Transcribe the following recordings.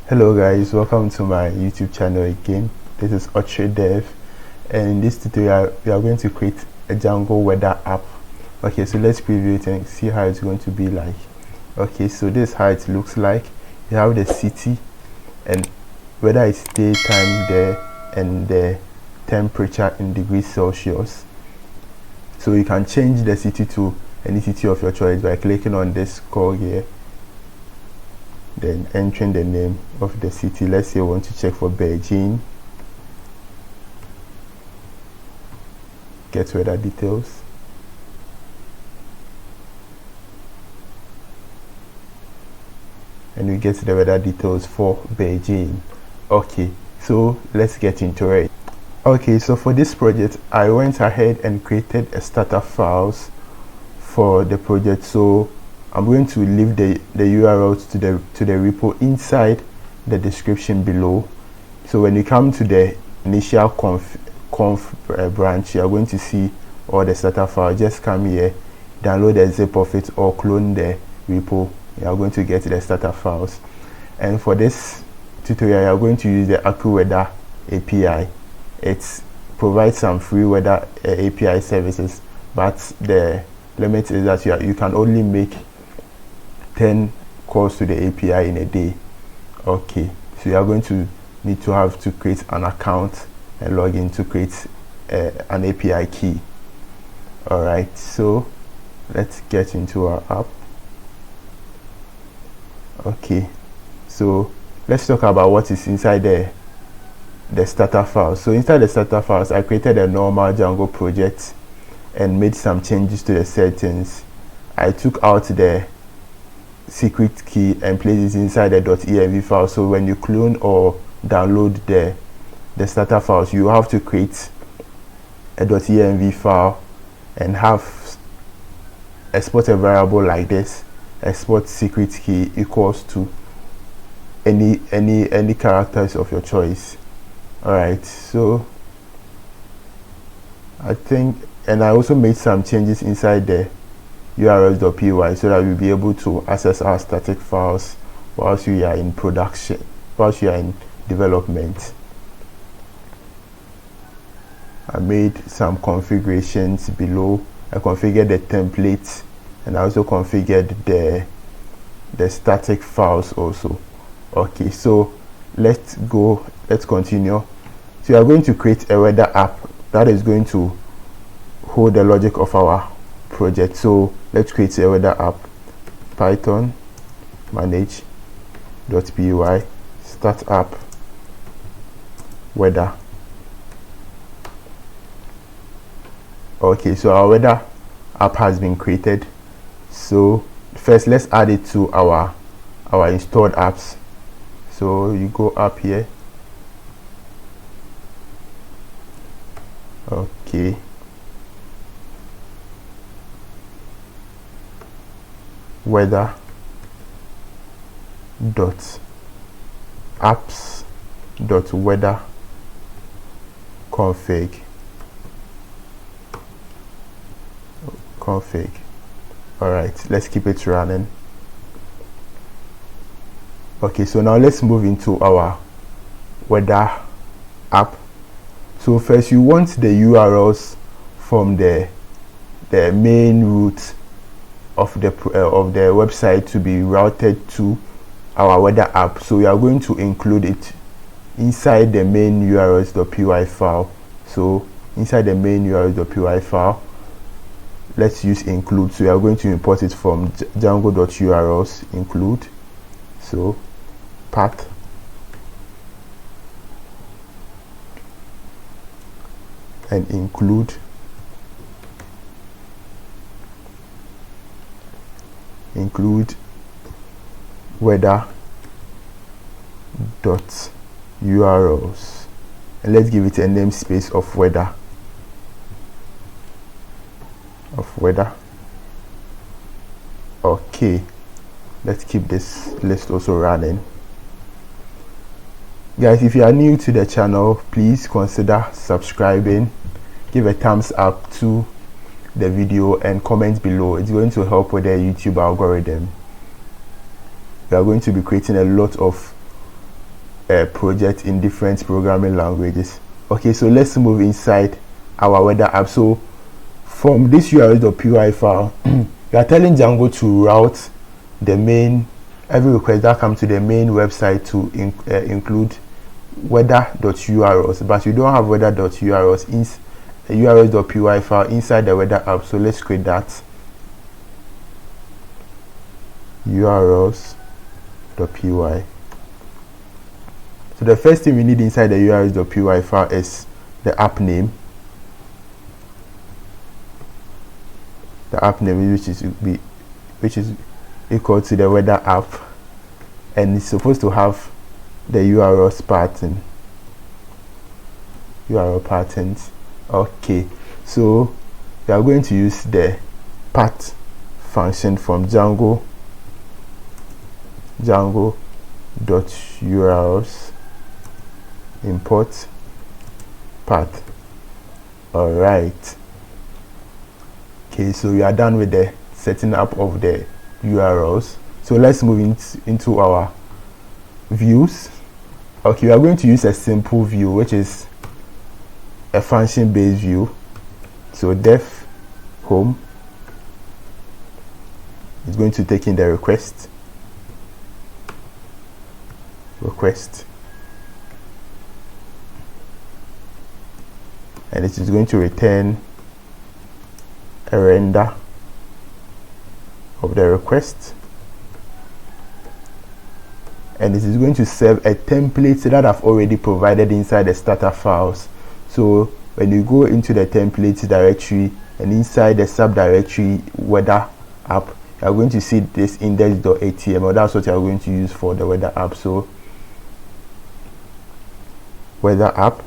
Hello guys, welcome to my YouTube channel again. This is utlizing, and in this tutorial we are going to create a Django weather app. Okay, so let's preview it and see how it's going to be like. Okay, so this is how it looks like. You have the city and whether it's daytime there and the temperature in degrees Celsius. So you can change the city to any city of your choice by clicking on this cog here, then entering the name of the city. Let's say I want to check for Beijing. Get weather details. And we get the weather details for Beijing. Okay, so let's get into it. Okay, so for this project I went ahead and created a starter files for the project. So I'm going to leave the URLs to the repo inside the description below. So when you come to the initial conf branch, you are going to see all the starter files. Just come here, download the zip of it, or clone the repo. You are going to get the starter files. And for this tutorial, you are going to use the AccuWeather API. It provides some free weather API services, but the limit is that you can only make 10 calls to the API in a day. Okay, so you are going to need to have to create an account and log in to create an API key. Alright, so let's get into our app. Okay, so let's talk about what is inside the starter files. So inside the starter files, I created a normal Django project and made some changes to the settings. I took out the secret key and placed it inside the .env file. So when you clone or download the starter files, you have to create a .env file and have export a variable like this. Export secret key equals to any characters of your choice. Alright, so I think, and I also made some changes inside the urls.py so that we'll be able to access our static files whilst we are in production, whilst we are in development. I made some configurations below. I configured the template and I also configured the static files also. Okay, so let's continue. So we are going to create a weather app that is going to hold the logic of our project. So let's create a weather app. Python manage.py start app weather. Okay, so our weather app has been created. So first let's add it to our installed apps. So you go up here. Okay, weather dot apps dot weather config. All right, let's keep it running. Okay, so now let's move into our weather app. So first you want the URLs from the main route of the website to be routed to our weather app. So we are going to include it inside the main urls.py file. So inside the main urls.py file, let's use include. So we are going to import it from django.urls include. So path and include weather dot urls, and let's give it a namespace of weather. Okay, let's keep this list also running. Guys, if you are new to the channel, please consider subscribing, give a thumbs up to the video and comment below. It's going to help with the YouTube algorithm. We are going to be creating a lot of project in different programming languages. Okay, so let's move inside our weather app. So from this url.py file, you are telling Django to route the main, every request that comes to the main website to include weather.urls, but you don't have weather.urls in urls.py file inside the weather app. So let's create that, urls.py. So the first thing we need inside the urls.py file is the app name. The app name which is equal to the weather app, and it's supposed to have the URLs pattern. URL patterns. Okay, so we are going to use the path function from Django.urls import path. All right. Okay, so we are done with the setting up of the URLs. So let's move into our views. Okay, we are going to use a simple view, which is a function based view. So def home is going to take in the request, and it is going to return a render of the request, and it is going to serve a template that I've already provided inside the starter files. So when you go into the templates directory and inside the subdirectory weather app, you are going to see this index.html. That's what you are going to use for the weather app. So weather app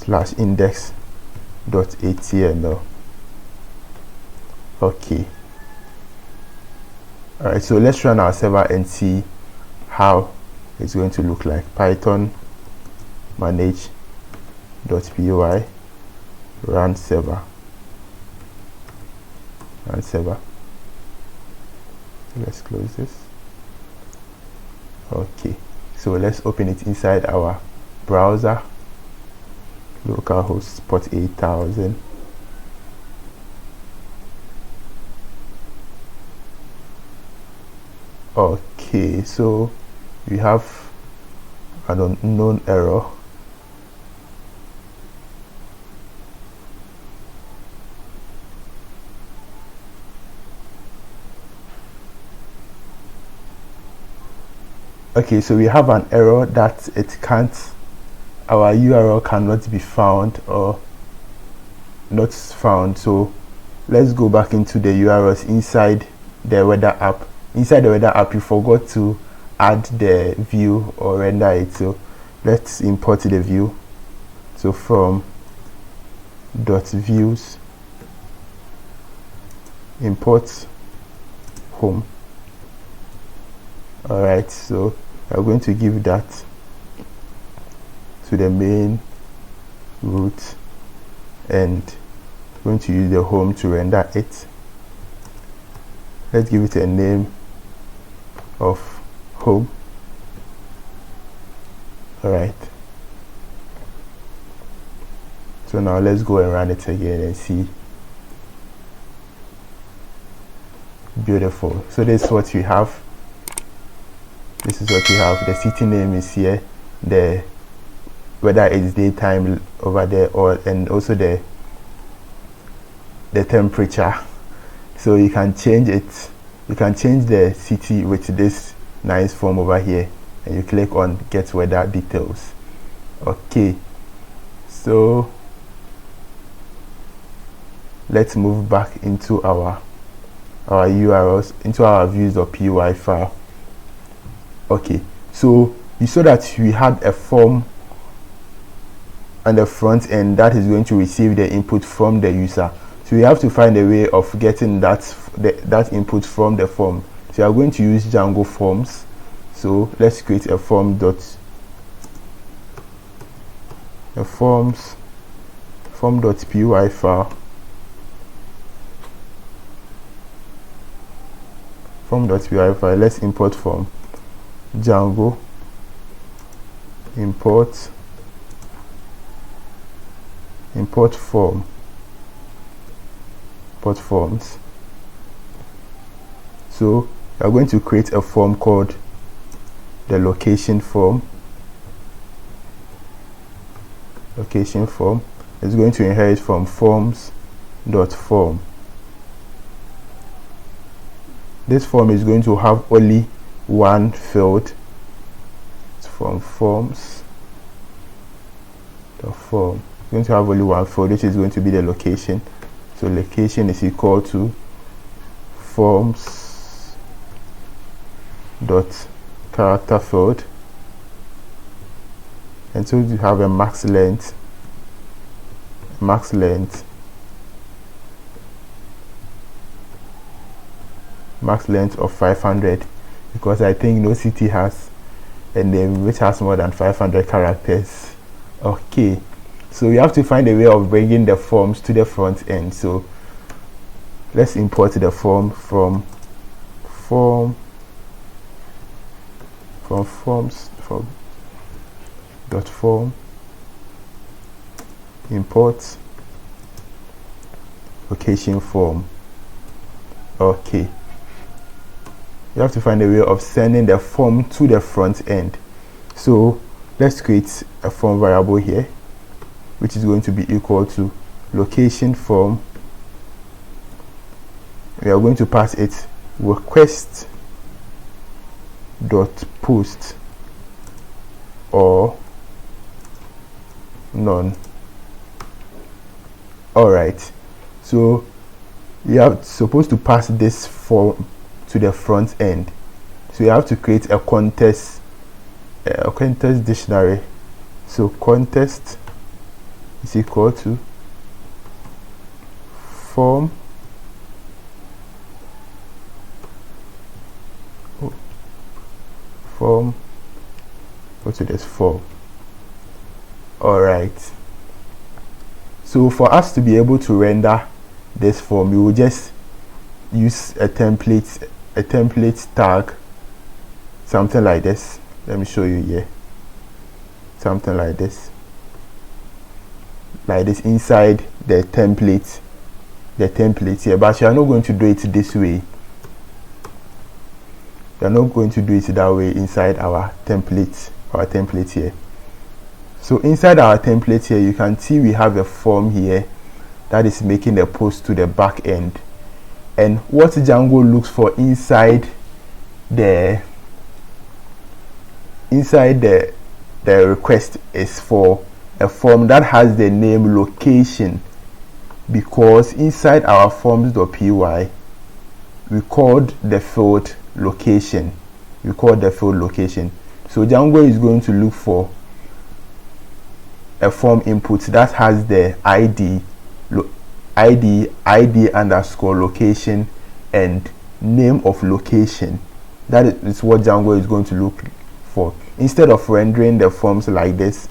/ index.html. Okay, all right, so let's run our server and see how it's going to look like. Python manage.py run server. Let's close this. Okay, so let's open it inside our browser, localhost port 8000. Okay, so we have an unknown error. Okay, so we have an error that our URL cannot be found or not found. So let's go back into the URLs inside the weather app. Inside the weather app, you forgot to add the view or render it. So let's import the view. So from .views import home. All right, so I'm going to give that to the main root, and I'm going to use the home to render it. Let's give it a name of home. All right, so now let's go and run it again and see. Beautiful. So this is what we have. The city name is here, the whether it's daytime over there, and also the temperature. So you can change it. You can change the city with this nice form over here, and you click on get weather details. Okay, so let's move back into our URLs, into our views.py file. Okay, so you saw that we had a form on the front end that is going to receive the input from the user. So we have to find a way of getting that input from the form. So we are going to use Django forms. So let's create a form.py file. form.py file. Let's import from Django, import form, import forms. So we are going to create a form called the location form. Location form is going to inherit from forms.form. This form is going to have only one field. It's from forms.form. It's going to have only one field, which is going to be the location. So location is equal to forms.character field, and so you have a max length of 500, because I think no city has a name which has more than 500 characters. Okay, so we have to find a way of bringing the forms to the front end. So let's import the form from forms.form, import location form. Okay, you have to find a way of sending the form to the front end. So let's create a form variable here, which is going to be equal to location form. We are going to pass it request dot post or none. All right, so we are supposed to pass this form to the front end, so you have to create a context dictionary. So context is equal to form go to this form. All right, so for us to be able to render this form, we will just use a template tag, something like this. Let me show you here. Something like this inside the template here, but you are not going to do it this way. You are not going to do it that way inside our template here. So inside our template here, you can see we have a form here that is making a post to the back end. And what Django looks for inside the request is for a form that has the name location, because inside our forms.py we called the field location. So Django is going to look for a form input that has the ID underscore location and name of location. That is what Django is going to look for. Instead of rendering the forms like this,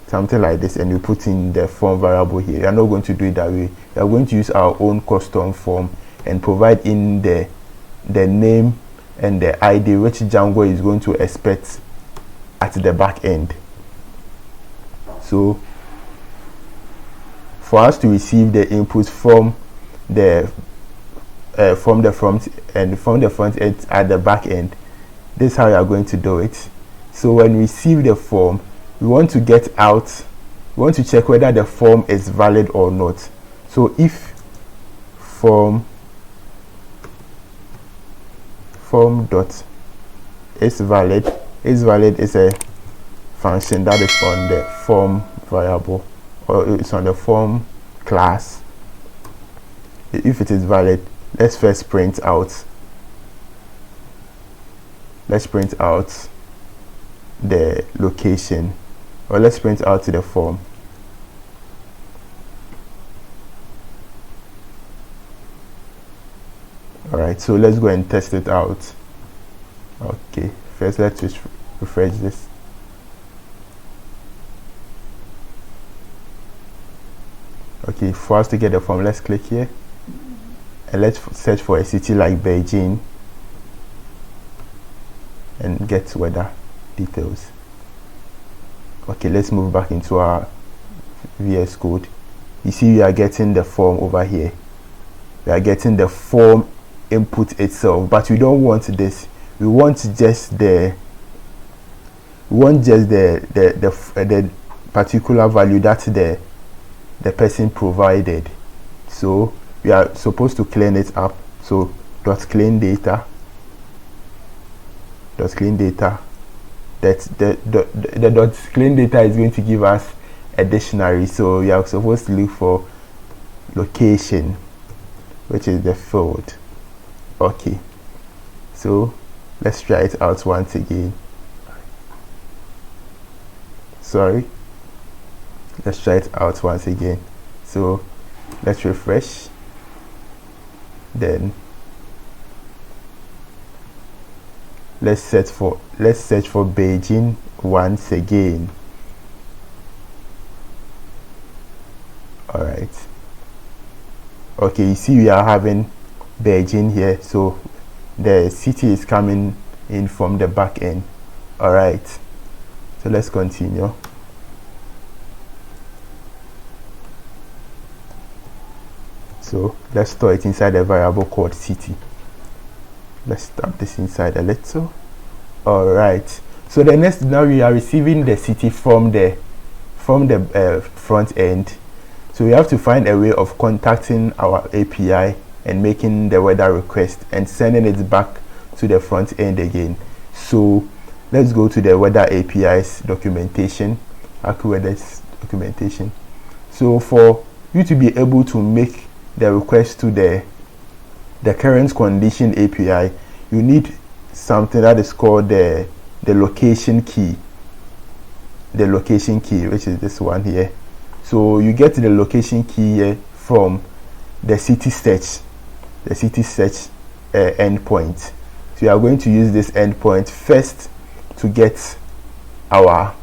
something like this, and you put in the form variable here, you are not going to do it that way. We are going to use our own custom form and provide in the name and the ID which Django is going to expect at the back end. So for us to receive the input from the front end at the back end, this is how you are going to do it. So when we receive the form, we want to check whether the form is valid or not. So if form dot is valid is a function that is on the form variable, or it's on the form class. If it is valid, let's first print out the location, or let's print out the form. All right, so let's go and test it out. Okay, first let's just refresh this. Okay, for us to get the form, let's click here and let's search for a city like Beijing. get weather details. Okay, let's move back into our VS Code. You see, we are getting the form over here. We are getting the form input itself, but we don't want this. We want just the particular value that the person provided. So we are supposed to clean it up. So clean data. That the clean data is going to give us a dictionary. So we are supposed to look for location, which is the field. Okay, so let's try it out once again. Let's try it out once again. So let's refresh, then let's search for Beijing once again. All right. Okay, you see we are having Beijing here, so the city is coming in from the back end. All right, so let's continue. So let's store it inside a variable called city. Let's stamp this inside a little. All right, so the next, now we are receiving the city from the front end. So we have to find a way of contacting our API and making the weather request and sending it back to the front end again. So let's go to the weather API's documentation, AccuWeather's documentation. So for you to be able to make the request to the current condition API, you need something that is called the location key. The location key, which is this one here. So you get the location key here from the city search endpoint. So you are going to use this endpoint first to get our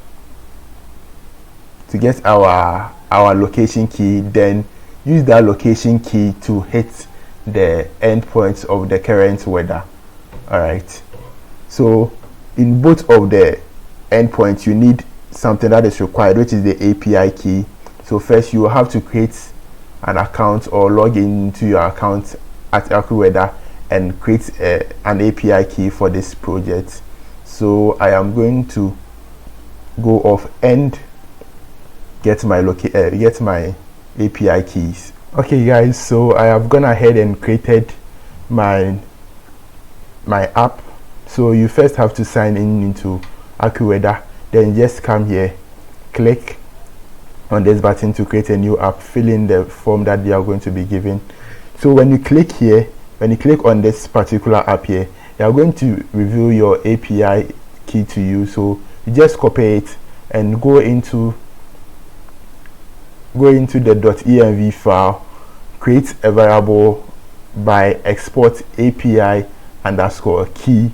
location key, then use that location key to hit the endpoints of the current weather. All right, so in both of the endpoints you need something that is required, which is the API key. So first you will have to create an account or log into your account at AccuWeather and create an API key for this project. So I am going to go off and get my API keys. Okay guys, so I have gone ahead and created my app. So you first have to sign in into AccuWeather, then just come here, click on this button to create a new app, fill in the form that you are going to be given. So when you click here, when you click on this particular app here, you are going to reveal your API key to you. So you just copy it and go into the .env file, create a variable by export API underscore key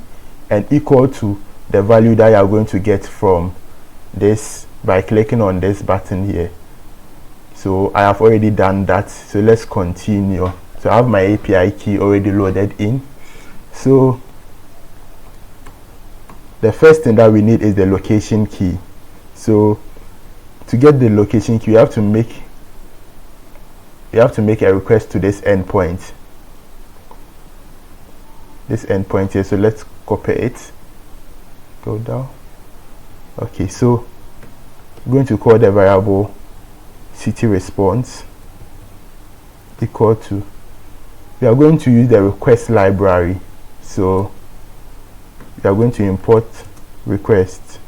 and equal to the value that you are going to get from this by clicking on this button here. So I have already done that, so let's continue. So I have my API key already loaded in. So the first thing that we need is the location key. So to get the location key, you have to make a request to this endpoint. This endpoint here. So let's copy it. Go down. Okay, so I'm going to call the variable city response equal to, we are going to use the request library. So we are going to import request.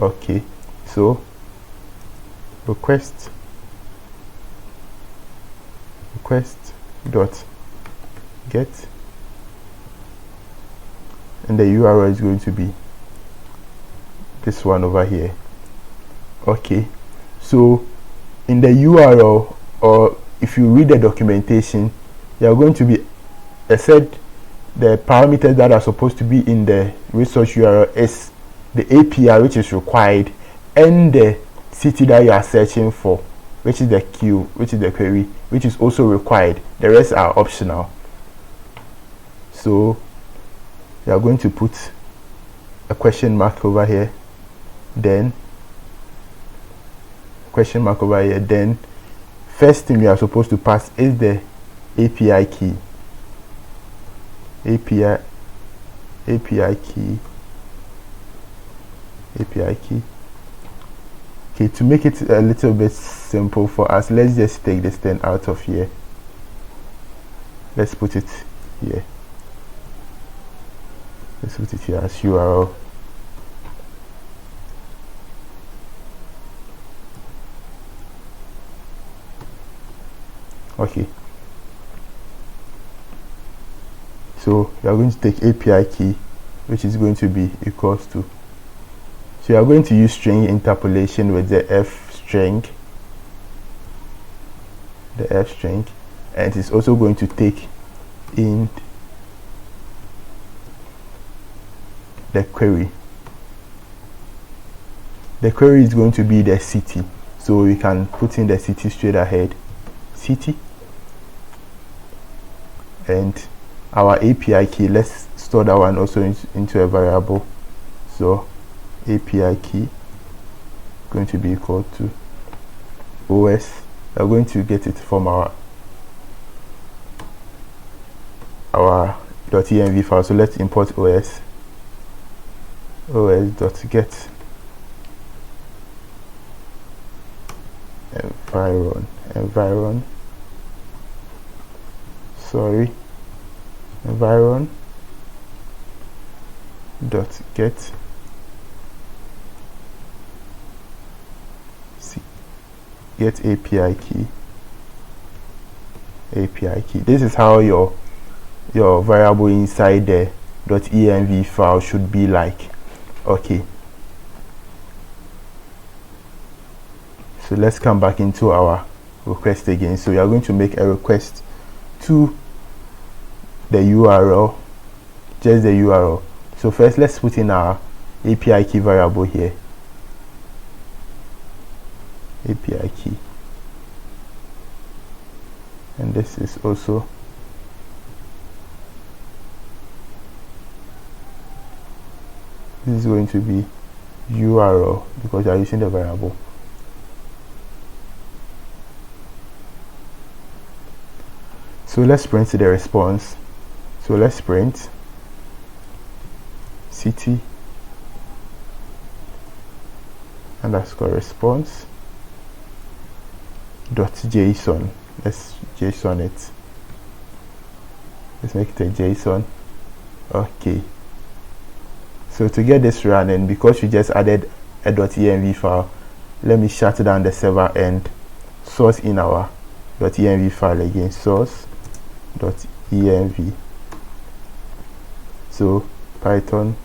Okay, so request dot get, and the URL is going to be this one over here. Okay, so in the URL, or if you read the documentation, you are going to be said the parameters that are supposed to be in the resource URL is the API which is required and the city that you are searching for, which is the query, which is also required. The rest are optional. So we are going to put a question mark over here, then question mark over here, then first thing we are supposed to pass is the API key. API key. Okay, to make it a little bit simple for us, let's just take this thing out of here. Let's put it here. Let's put it here as URL. Okay, so we are going to take API key, which is going to be equals to, so we are going to use string interpolation with the f string, and it's also going to take in the query. The query is going to be the city, so we can put in the city straight ahead, city, and our API key, let's store that one also into a variable. So API key going to be equal to OS. We're going to get it from our .env file. So let's import os.get environ dot get API key. This is how your variable inside the .env file should be like. Okay, so let's come back into our request again. So we are going to make a request to the URL, just the URL. So first let's put in our API key variable here, API key, and this is also going to be URL because you are using the variable. So let's print the response. So let's print city underscore response dot JSON. Let's JSON it. Let's make it a JSON. Okay, so to get this running, because we just added a .env file, let me shut down the server and source in our .env file again, source.env. So python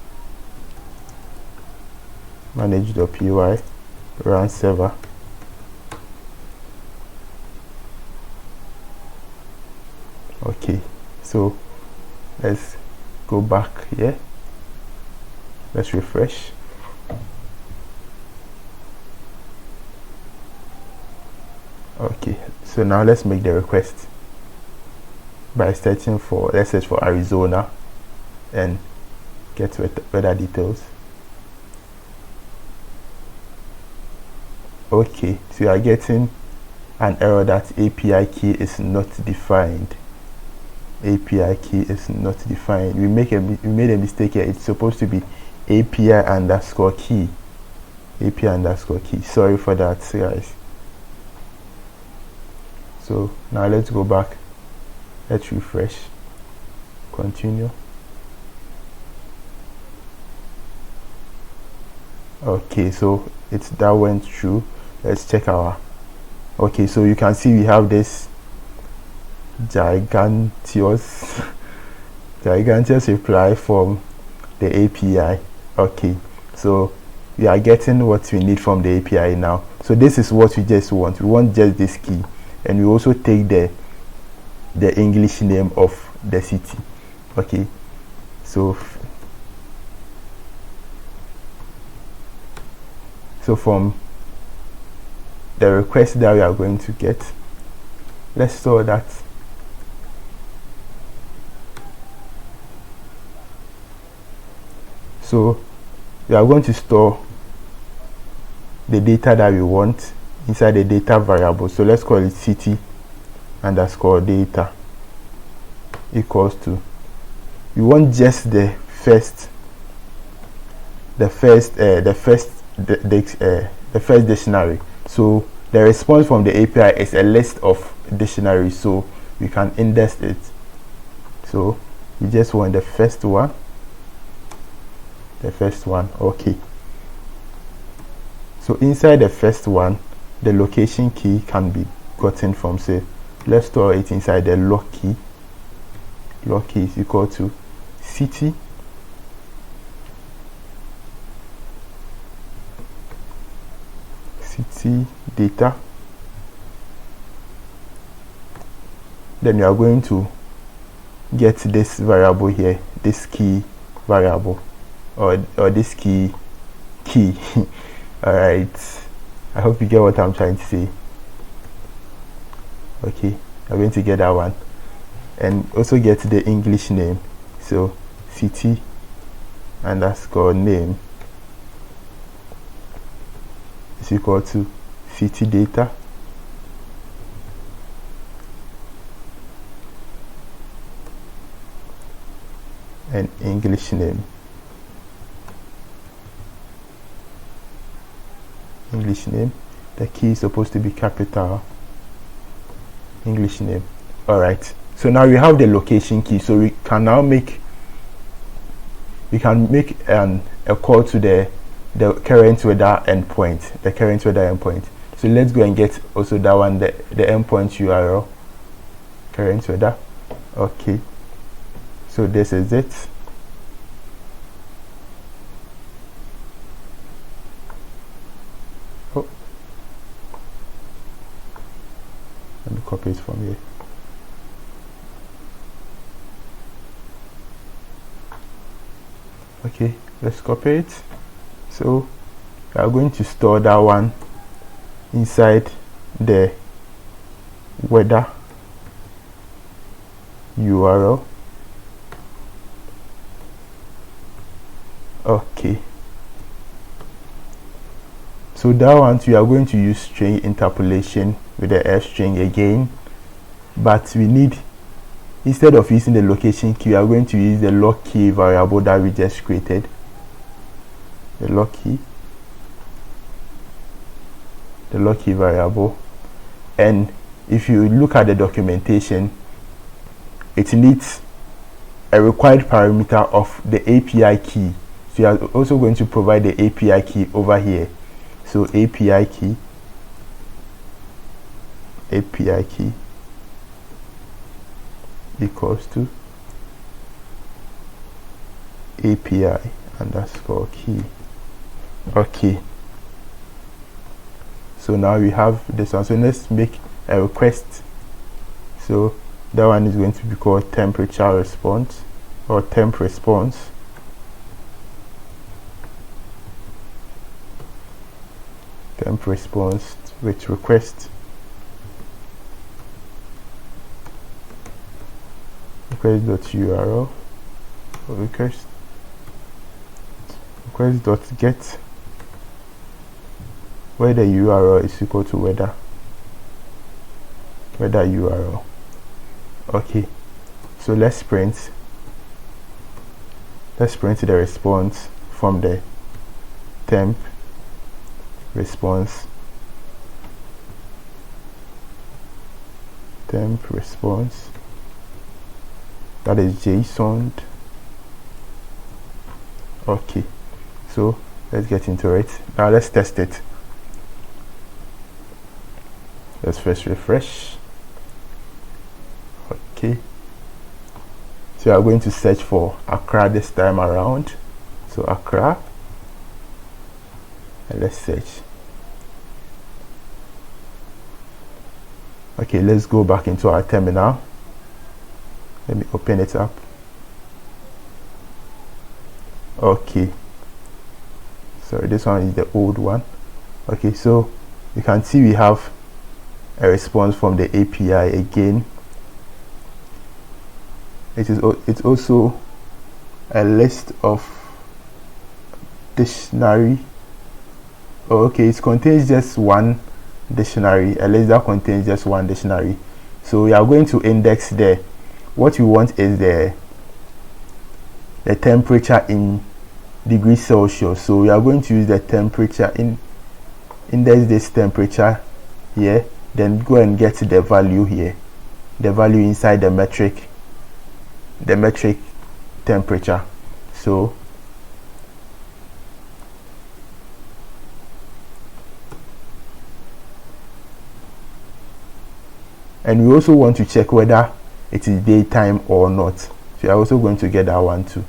manage.py run server. Okay, so let's go back here, let's refresh. Okay, so now let's make the request by searching for, let's search for Arizona and get weather details. Okay, so you are getting an error that API key is not defined. API key is not defined. We made a mistake here. It's supposed to be API underscore key. Sorry for that, guys. So now let's go back, let's refresh, continue. Okay, so that went through. Let's check our, okay, so you can see we have this giganteous reply from the API. Okay, so we are getting what we need from the API now. So this is what we just want. We want just this key, and we also take the English name of the city. Okay, so from the request that we are going to get, let's store that. So we are going to store the data that we want inside the data variable. So let's call it city underscore data equals to, we want just the first dictionary. So the response from the API is a list of dictionaries, so we can index it. So we just want the first one. Okay. So inside the first one, the location key can be gotten from, say, let's store it inside the lock key. Lock key is equal to city data. Then you are going to get this variable here, this key variable, or this key. All right, I hope you get what I'm trying to say. Okay, I'm going to get that one, and also get the English name. So city underscore name is equal to city data and English name. The key is supposed to be capital. English name. All right, so now we have the location key, so we can now make a call to the current weather endpoint. So let's go and get also that one, the endpoint URL, current weather. Okay, so this is it. Oh, let me copy it from here. Okay, let's copy it. So we are going to store that one inside the weather URL. Okay, so that one we are going to use string interpolation with the F string again, but we need, instead of using the location key, we are going to use the lock key variable that we just created. The lock key variable. And if you look at the documentation, it needs a required parameter of the API key. So you are also going to provide the API key over here. So API key equals to API underscore key. Okay, so now we have this one. So let's make a request. So that one is going to be called temperature response, or temp response. Temp response with request request.url or request.get, where the URL is equal to weather URL. Okay, so let's print the response from the temp response. That is JSON. Okay, so let's get into it. Now let's test it. Let's first refresh. Okay, so we are going to search for Accra this time around. So Accra, and let's search. Okay, let's go back into our terminal. Let me open it up. Okay, sorry, this one is the old one. Okay, so you can see we have a response from the API again. It's also a list of dictionary. Oh, okay, it contains just one dictionary. A list that contains just one dictionary. So we are going to index there. What we want is the temperature in degrees Celsius. So we are going to use the temperature index this temperature here, then go and get the value here, the value inside the metric temperature. So and we also want to check whether it is daytime or not. So we are also going to get that one too.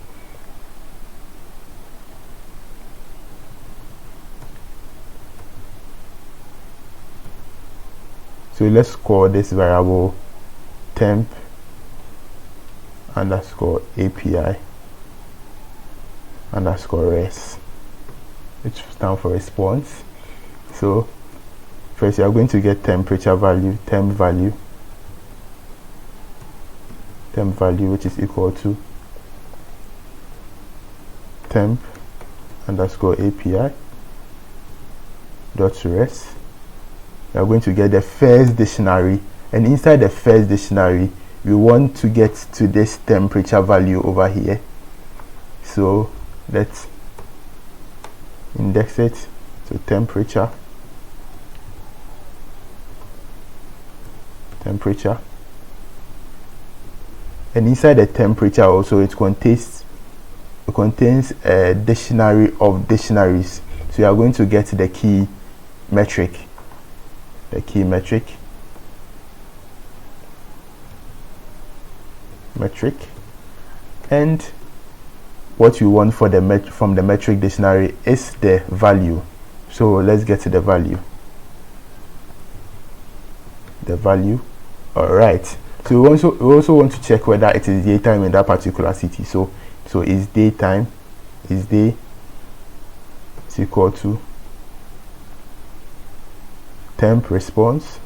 So let's call this variable temp underscore API underscore res, which stands for response. So first you are going to get temperature value, temp value, which is equal to temp underscore API dot res. We are going to get the first dictionary, and inside the first dictionary we want to get to this temperature value over here. So let's index it. So temperature, and inside the temperature also it contains a dictionary of dictionaries. So you are going to get the key metric, and what you want for from the metric dictionary is the value. So let's get to the value. All right, so we also want to check whether it is daytime in that particular city. So is daytime, is day is equal to temp response,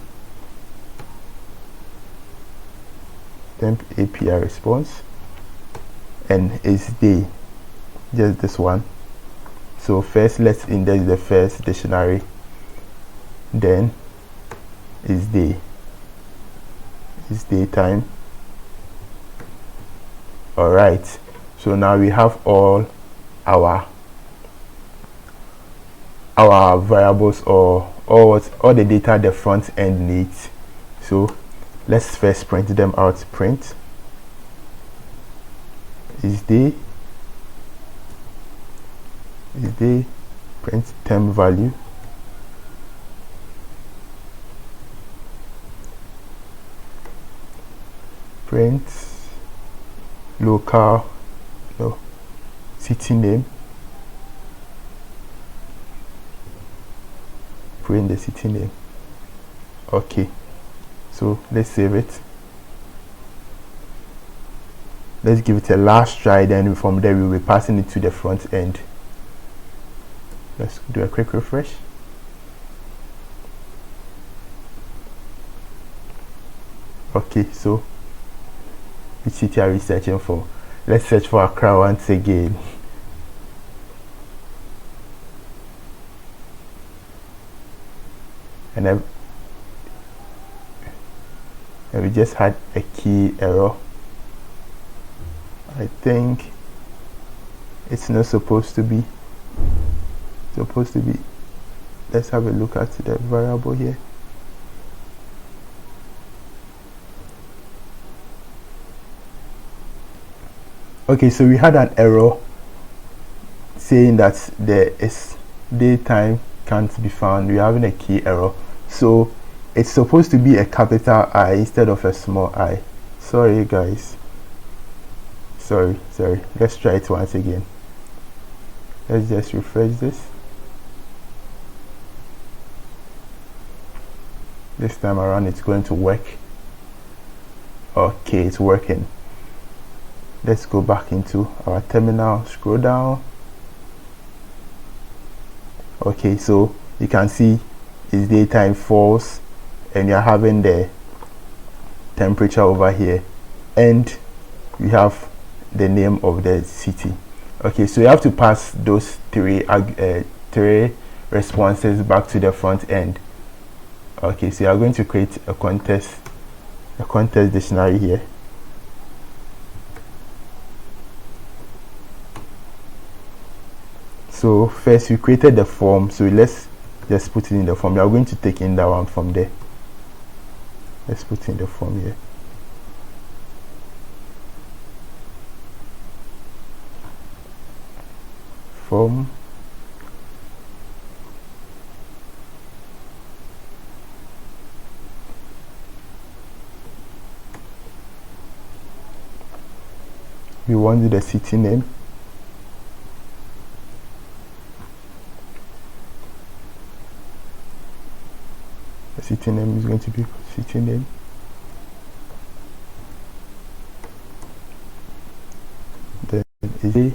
temp API response, and is day, just this one. So first let's index the first dictionary, then is day, is daytime. All right, so now we have all our variables, or all the data the front end needs. So let's first print them out. Print is day, print temp value, print local city name, print the city name. Okay, so let's save it. Let's give it a last try, then from there we'll be passing it to the front end. Let's do a quick refresh. Okay, so which city are we searching for? Let's search for Accra once again. And we just had a key error. I think it's not supposed to be. Let's have a look at the variable here. Okay, so we had an error saying that there is daytime can't be found. We're having a key error, so it's supposed to be a capital I instead of a small I. Sorry guys, sorry. Let's try it once again. Let's just refresh this. This time around it's going to work. Okay, it's working. Let's go back into our terminal, scroll down. Okay, so you can see it's daytime false, and you're having the temperature over here, and we have the name of the city. Okay, so you have to pass those three responses back to the front end. Okay, so you are going to create a context dictionary here. So first we created the form, so let's just put it in the form. We are going to take in that one from there. Let's put in the form here. Form. We want the city name. The city name is going to be city name. Then is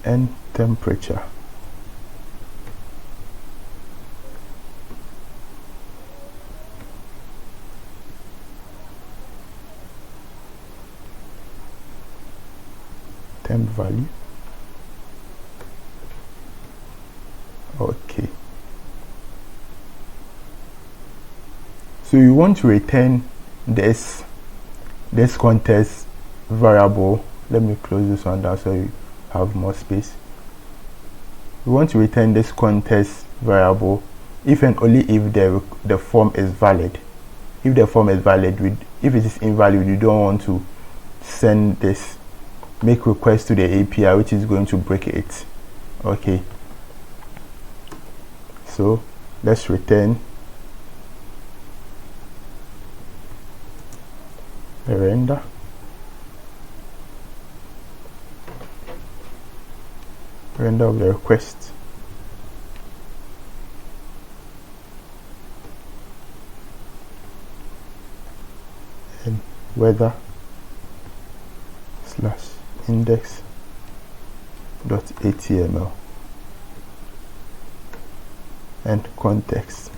and temperature. Temp value. Okay. So you want to return this context variable. Let me close this one down so you have more space. We want to return this context variable if and only if the form is valid. If the form is valid, if it is invalid, you don't want to send this, make request to the API, which is going to break it. Okay, so let's return a render. Render of the request. And weather / index.html and context.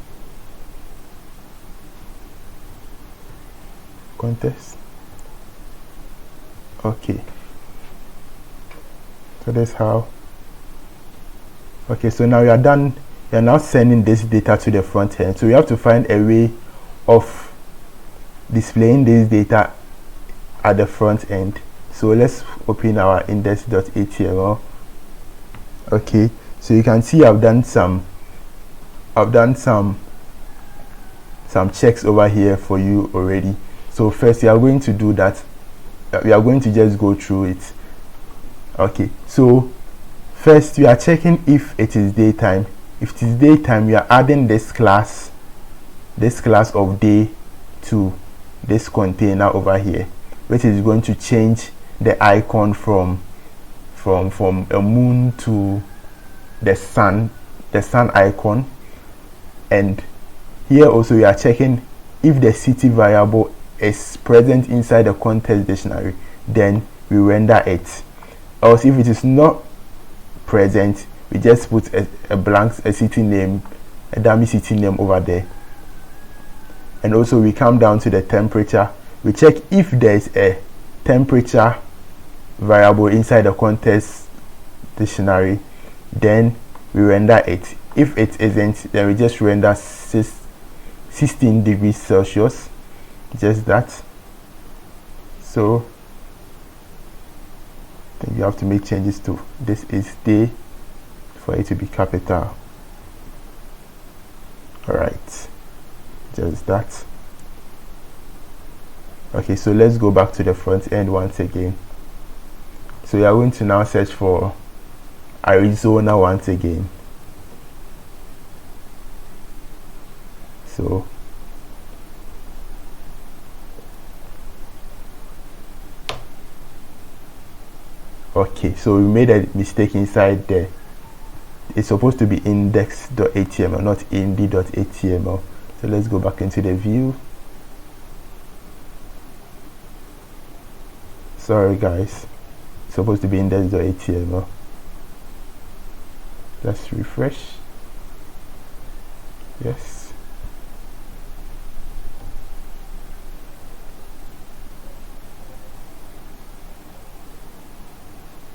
Okay, so that's how. Okay, so now you are done. You are now sending this data to the front end, so you have to find a way of displaying this data at the front end. So let's open our index.html. Okay, so you can see I've done some checks over here for you already. So first, we are going to do that. We are going to just go through it. Okay, so first we are checking if it is daytime. If it is daytime, we are adding this class of day to this container over here, which is going to change the icon from a moon to the sun icon. And here also we are checking if the city variable is present inside the context dictionary, then we render it. Else if it is not present, we just put a city name, a dummy city name over there. And also we come down to the temperature. We check if there is a temperature variable inside the context dictionary, then we render it. If it isn't, then we just render 16 degrees Celsius, just that. So I think you have to make changes to this is day for it to be capital. Alright, just that. Okay, so let's go back to the front end once again. So we are going to now search for Arizona once again. So okay, so we made a mistake inside there. It's supposed to be index.html, not indie.html. So let's go back into the view. Sorry guys, it's supposed to be index.html. Let's refresh. Yes.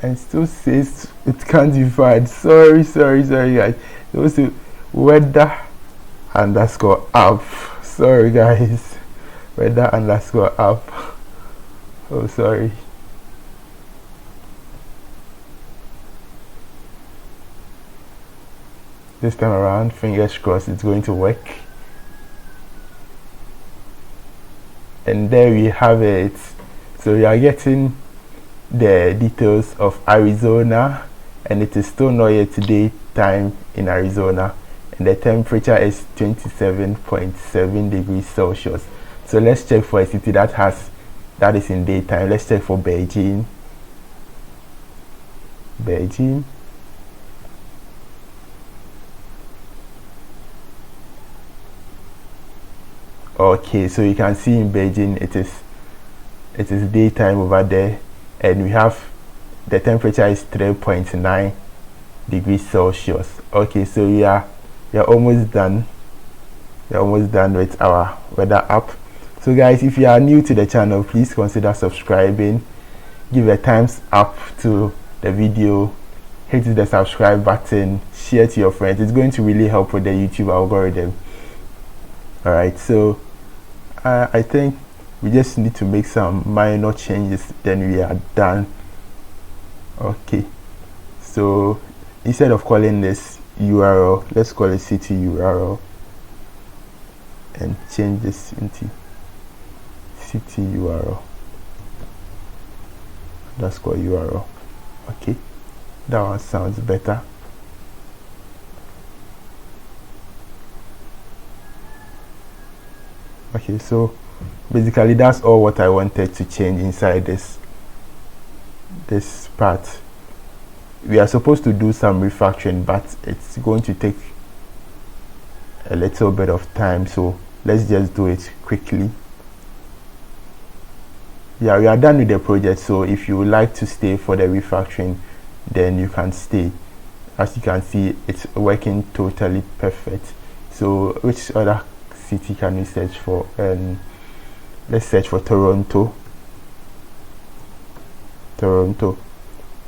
And still says it can't be found. Sorry guys. It was the weather underscore app. Sorry guys. Weather underscore app. Oh, sorry. This time around, fingers crossed, it's going to work. And there we have it. So we are getting the details of Arizona, and it is still not yet daytime in Arizona, and the temperature is 27.7 degrees Celsius. So let's check for a city that is in daytime. Let's check for Beijing. Okay, so you can see in Beijing it is daytime over there, and we have the temperature is 3.9 degrees Celsius. Okay, so we are almost done. We're almost done with our weather app. So guys, if you are new to the channel, please consider subscribing. Give a thumbs up to the video, hit the subscribe button, share to your friends. It's going to really help with the YouTube algorithm. Alright, so I think we just need to make some minor changes, then we are done. Okay, so instead of calling this URL, let's call it city URL and change this into city URL. That's called URL. Okay, that one sounds better. Okay, so basically that's all what I wanted to change inside this part. We are supposed to do some refactoring, but it's going to take a little bit of time, so let's just do it quickly. Yeah, we are done with the project, so if you would like to stay for the refactoring, then you can stay. As you can see, it's working totally perfect. So which other city can we search for? Let's search for Toronto.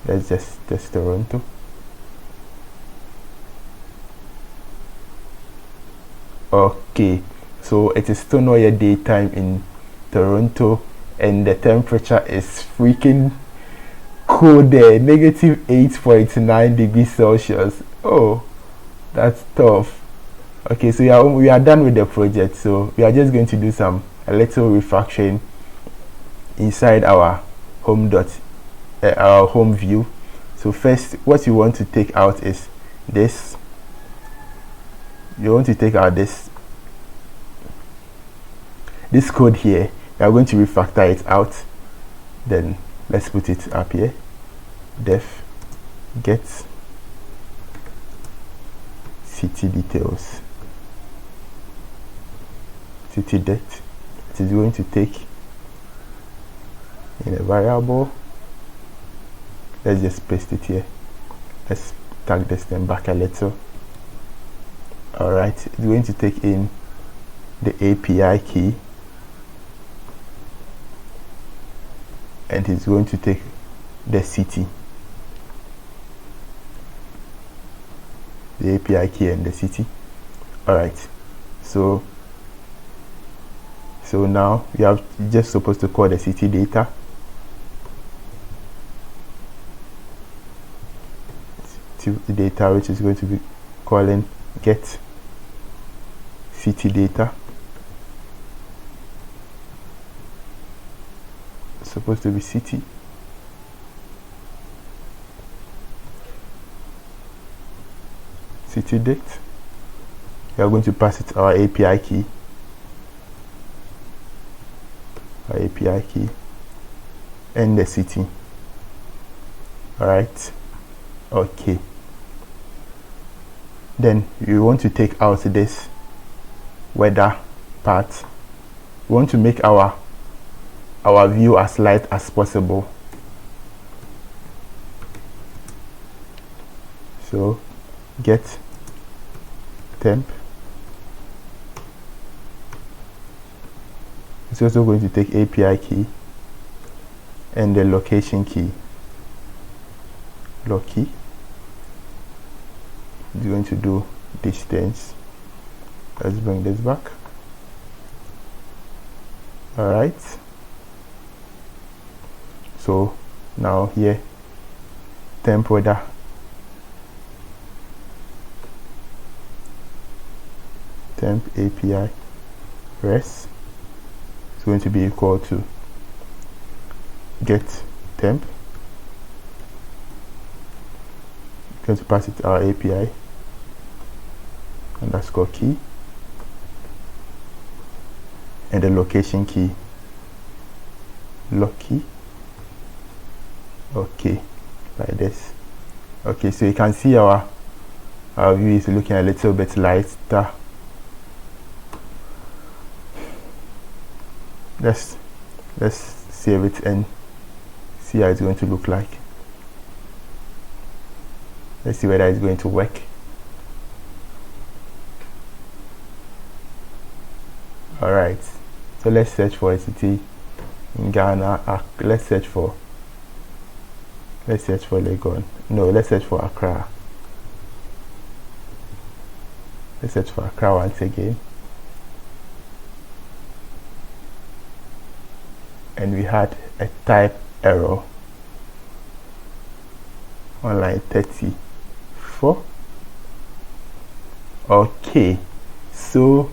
Let's just Toronto. Okay, so it is still not yet daytime in Toronto, and the temperature is freaking cold there, negative 8.9 degrees Celsius. Oh, that's tough. Okay, so we are done with the project, so we are just going to do a little refactoring inside our home view. So first, what you want to take out is this. You want to take out this code here. We are going to refactor it out. Then let's put it up here. Def get city details, city date. It is going to take in a variable. Let's just paste it here. Let's tag this thing back a little. Alright, it's going to take in the API key, and it's going to take the city, the API key and the city. Alright, so now we have just supposed to call the city data. Data, which is going to be calling get city data. It's supposed to be city. City date. We are going to pass it our API key. And the city. Alright. Okay. Then you want to take out this weather part. We want to make our view as light as possible. So get temp. It's also going to take API key and the location key. Log key is going to do distance. Let's bring this back. Alright, so now here temp weather temp API res is going to be equal to get temp. Going to pass it our API underscore key and the location key, log key. Okay, like this. Okay, so you can see our view is looking a little bit lighter. Let's save it and see how it's going to look like. Let's see whether it's going to work. Alright, so let's search for a city in Ghana. Let's search for Legon. No, let's search for Accra. Let's search for Accra once again. And we had a type error on line 34. Okay, so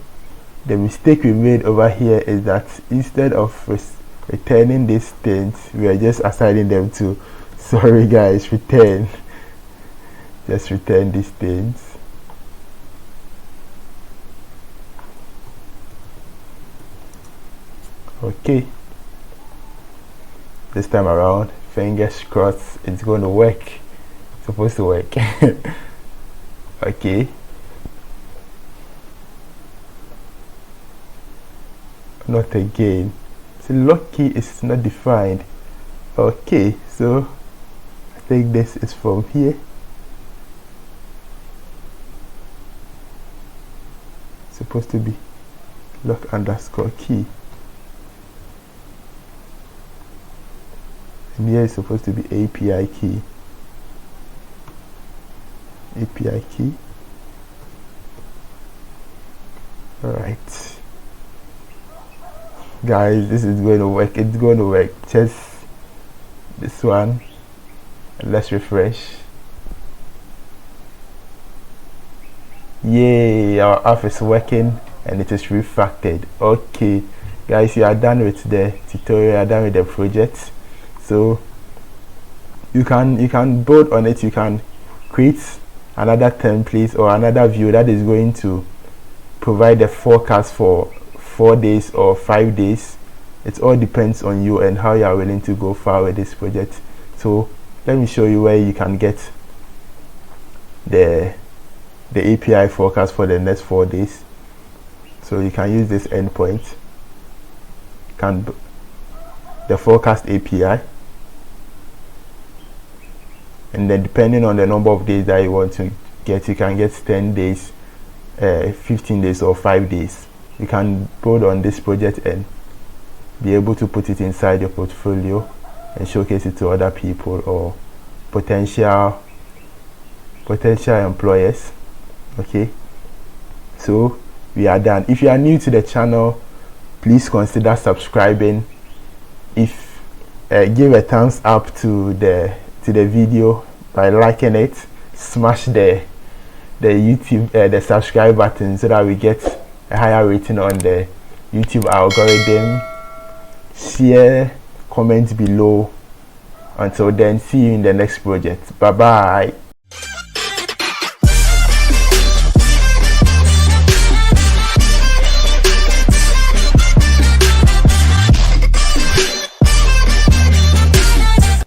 the mistake we made over here is that instead of returning these things, we are just assigning them to, sorry guys, return. Just return these things. Okay, this time around, fingers crossed, it's going to work. It's supposed to work. Okay, not again. So log key is not defined. Okay, so I think this is from here. It's supposed to be log underscore key, and here is supposed to be API key. API key. Alright, guys, this is going to work. It's going to work. Just this one, and let's refresh. Yay, our app is working and it is refactored. Okay guys, you are done with the tutorial, you are done with the project. So you can build on it. You can create another template or another view that is going to provide a forecast for 4 days or 5 days. It all depends on you and how you are willing to go far with this project. So let me show you where you can get the API forecast for the next 4 days. So you can use this endpoint, the forecast API, and then depending on the number of days that you want to get, you can get 10 days, 15 days or 5 days. You can build on this project and be able to put it inside your portfolio and showcase it to other people or potential employers. Okay, so we are done. If you are new to the channel, please consider subscribing. If give a thumbs up to the video by liking it. Smash the YouTube the subscribe button so that we get a higher rating on the YouTube algorithm. Share, comment below. Until then, see you in the next project. Bye bye.